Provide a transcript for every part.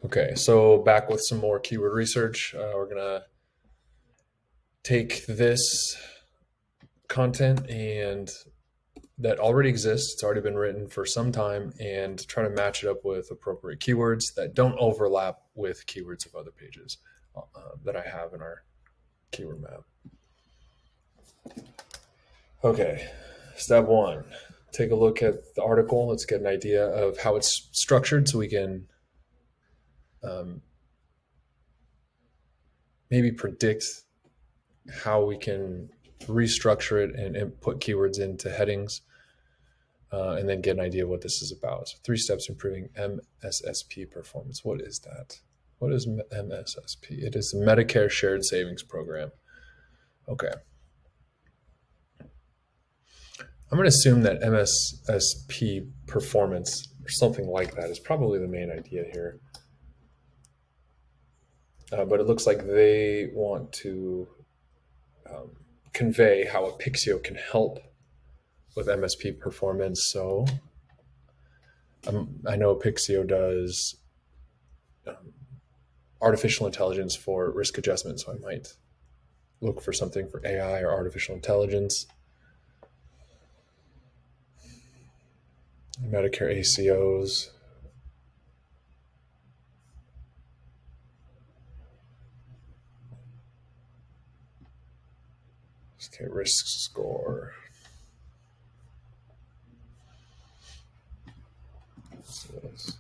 Okay, so back with some more keyword research. We're going to take this content and that already exists, it's already been written for some time, and try to match it up with appropriate keywords that don't overlap with keywords of other pages that I have in our keyword map. Okay, step one, take a look at the article. Let's get an idea of how it's structured so we can maybe predict how we can restructure it and put keywords into headings, and then get an idea of what this is about. So 3 steps improving MSSP performance. What is that? What is MSSP? It is the Medicare Shared Savings Program. Okay. I'm going to assume that MSSP performance or something like that is probably the main idea here. But it looks like they want to convey how a Pixio can help with MSP performance. So I know Pixio does artificial intelligence for risk adjustment, so I might look for something for AI or artificial intelligence. Medicare ACOs. Okay, risk score. Success.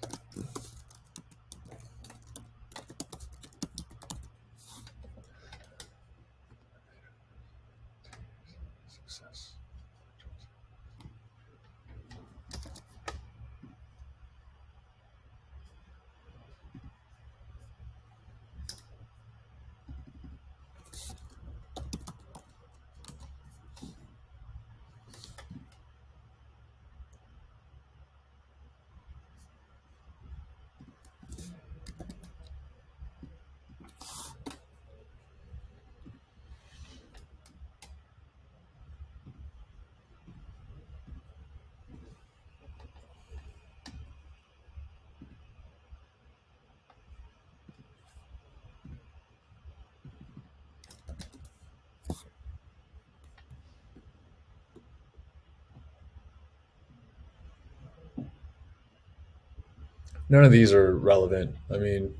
None of these are relevant. I mean,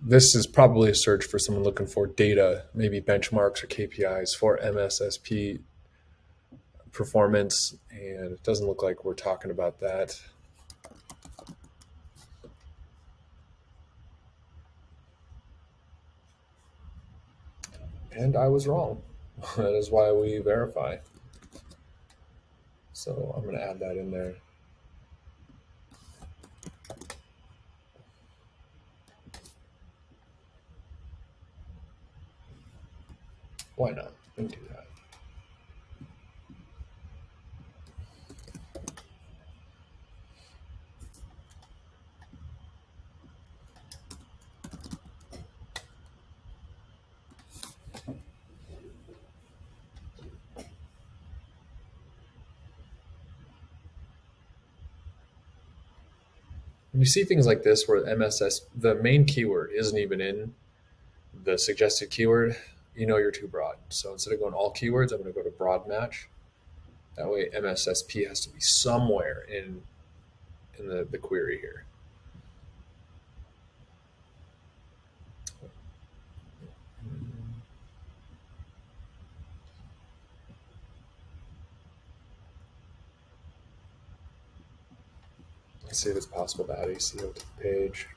this is probably a search for someone looking for data, maybe benchmarks or KPIs for MSSP performance, and it doesn't look like we're talking about that. And I was wrong. That is why we verify. So I'm going to add that in there. Why not? We can do that. When you see things like this where the main keyword isn't even in the suggested keyword, you know you're too broad. So instead of going all keywords, I'm going to go to broad match. That way MSSP has to be somewhere in the query here. Let's see if it's possible to add ACO to the page.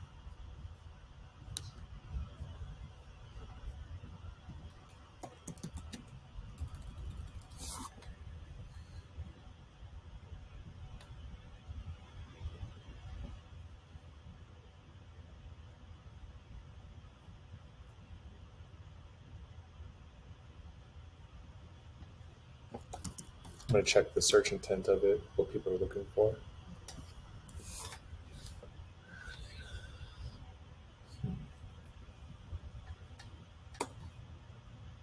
I'm going to check the search intent of it, what people are looking for.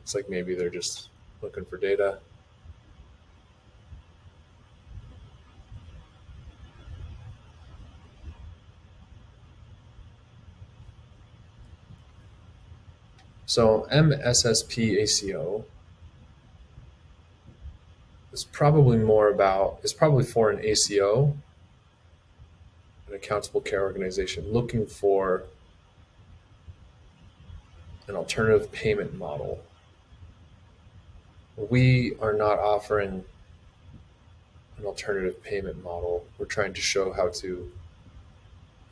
It's like maybe they're just looking for data. So MSSP ACO is probably for an ACO, an accountable care organization, looking for an alternative payment model. We are not offering an alternative payment model. We're trying to show how to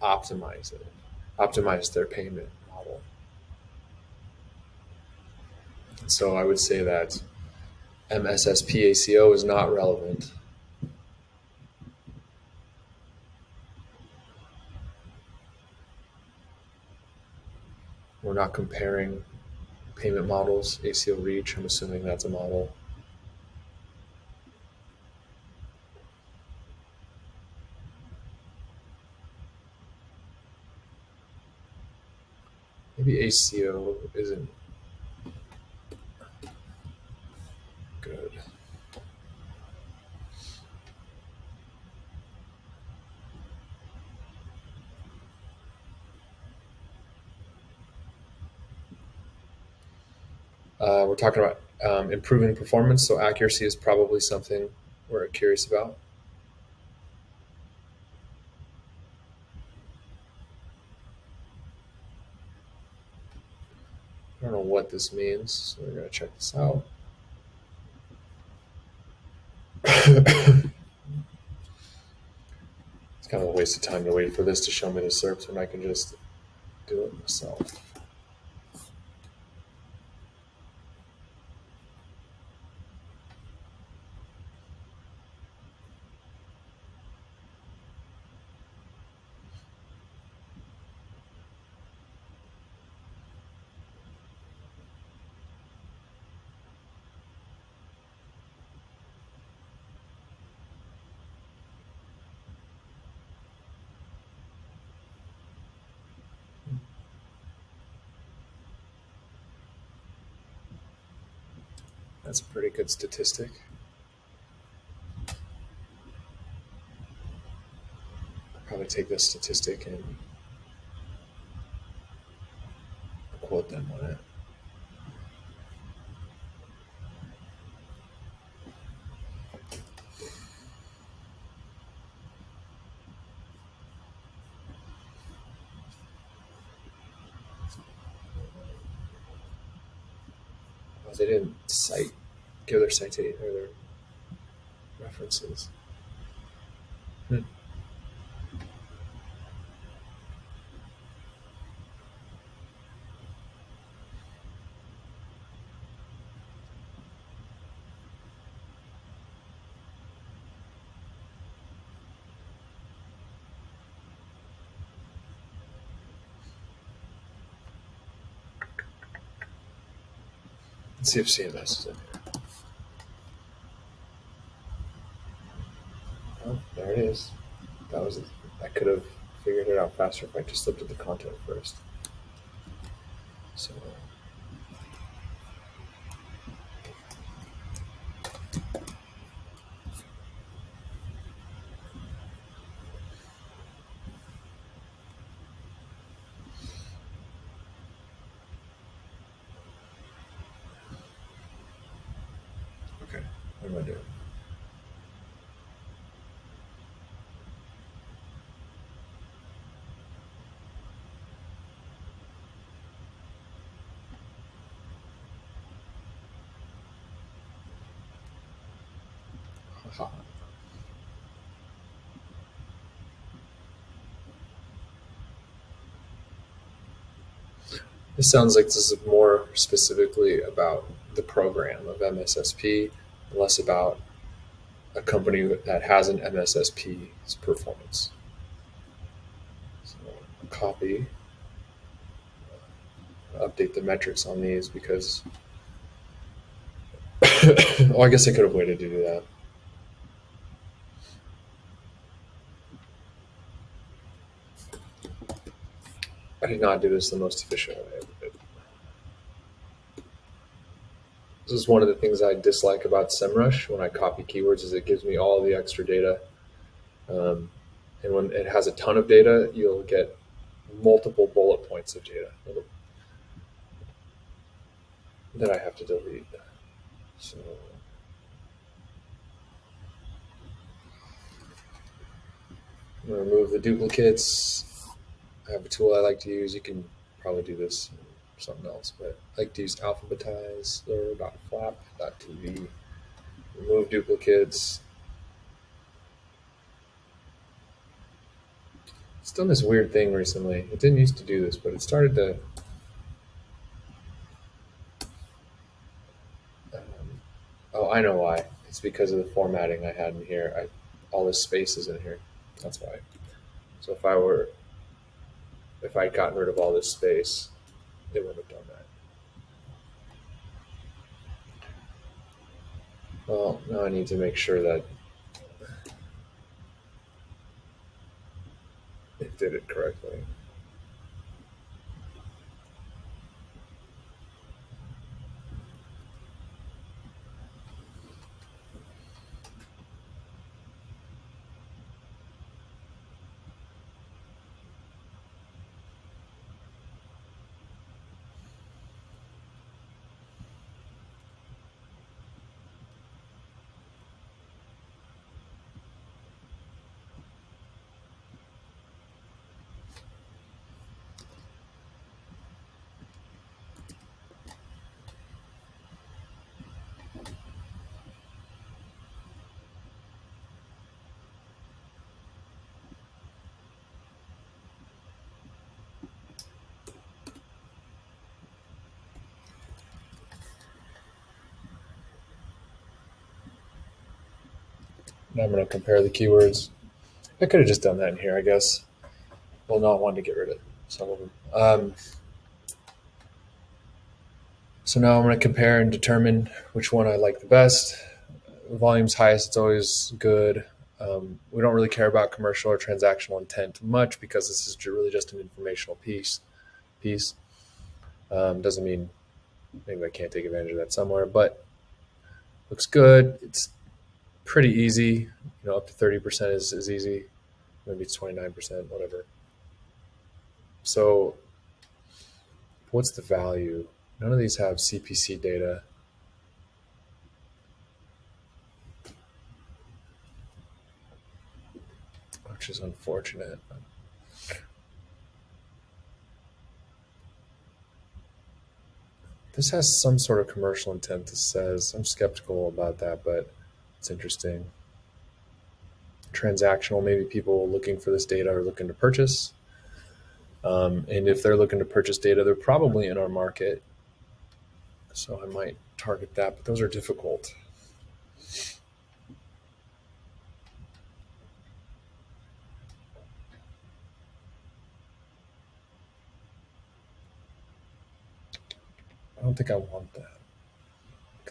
optimize it, optimize their payment model. And so I would say that MSSP ACO is not relevant. We're not comparing payment models. ACO Reach, I'm assuming that's a model. Maybe ACO isn't good. We're talking about improving performance, so accuracy is probably something we're curious about. I don't know what this means, so we're going to check this out. It's kind of a waste of time to wait for this to show me the SERPs when I can just do it myself. That's a pretty good statistic. I'll probably take this statistic and quote them on it. Oh, they didn't give their citation or their references. Let's see if CMS is in here. Oh, there it is. I could have figured it out faster if I just looked at the content first. So okay, what am I doing? Haha. This sounds like this is more specifically about the program of MSSP, less about a company that has an MSSP's performance. So copy, update the metrics on these because, well, I guess I could have waited to do that. I did not do this the most efficient way. This is one of the things I dislike about SEMRush when I copy keywords is it gives me all the extra data. And when it has a ton of data, you'll get multiple bullet points of data. that I have to delete. So I'm going to remove the duplicates. I have a tool I like to use. You can probably do this in something else, but I like to use alphabetizer.flap.tv. Remove duplicates. It's done this weird thing recently. It didn't used to do this, but it started to. Oh, I know why. It's because of the formatting I had in here. All this space is in here. That's why. So if I'd gotten rid of all this space, it wouldn't have done that. Well, now I need to make sure that it did it correctly. Now I'm going to compare the keywords. I could have just done that in here, I guess. Well, no, I wanted to get rid of some of them. So now I'm going to compare and determine which one I like the best. Volume's highest, it's always good. We don't really care about commercial or transactional intent much because this is really just an informational piece. Doesn't mean maybe I can't take advantage of that somewhere, but looks good. It's pretty easy. Up to 30% is easy. Maybe it's 29%, whatever. So what's the value? None of these have CPC data. Which is unfortunate. This has some sort of commercial intent, this says. I'm skeptical about that, but it's interesting. Transactional, maybe people looking for this data are looking to purchase. And if they're looking to purchase data, they're probably in our market. So I might target that, but those are difficult. I don't think I want that.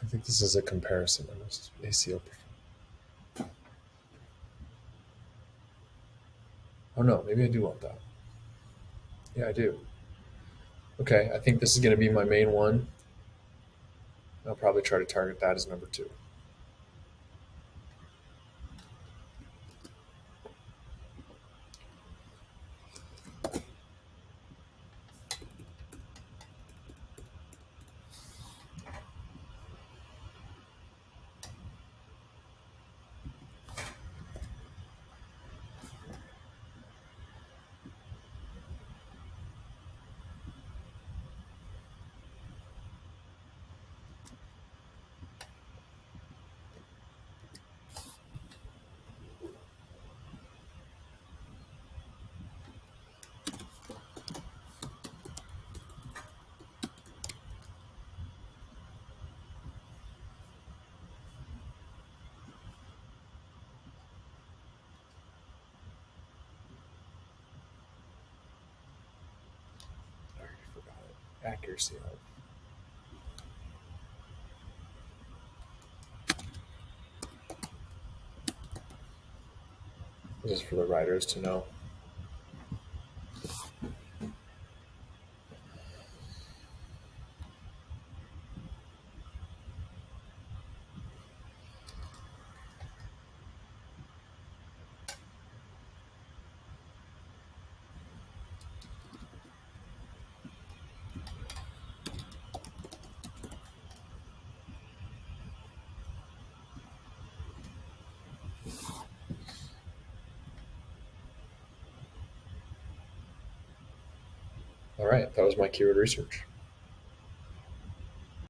I think this is a comparison of ACO performance. Oh no, maybe I do want that. Yeah, I do. Okay, I think this is going to be my main one. I'll probably try to target that as number 2. I already forgot it. Accuracy. This is for the writers to know. All right, that was my keyword research.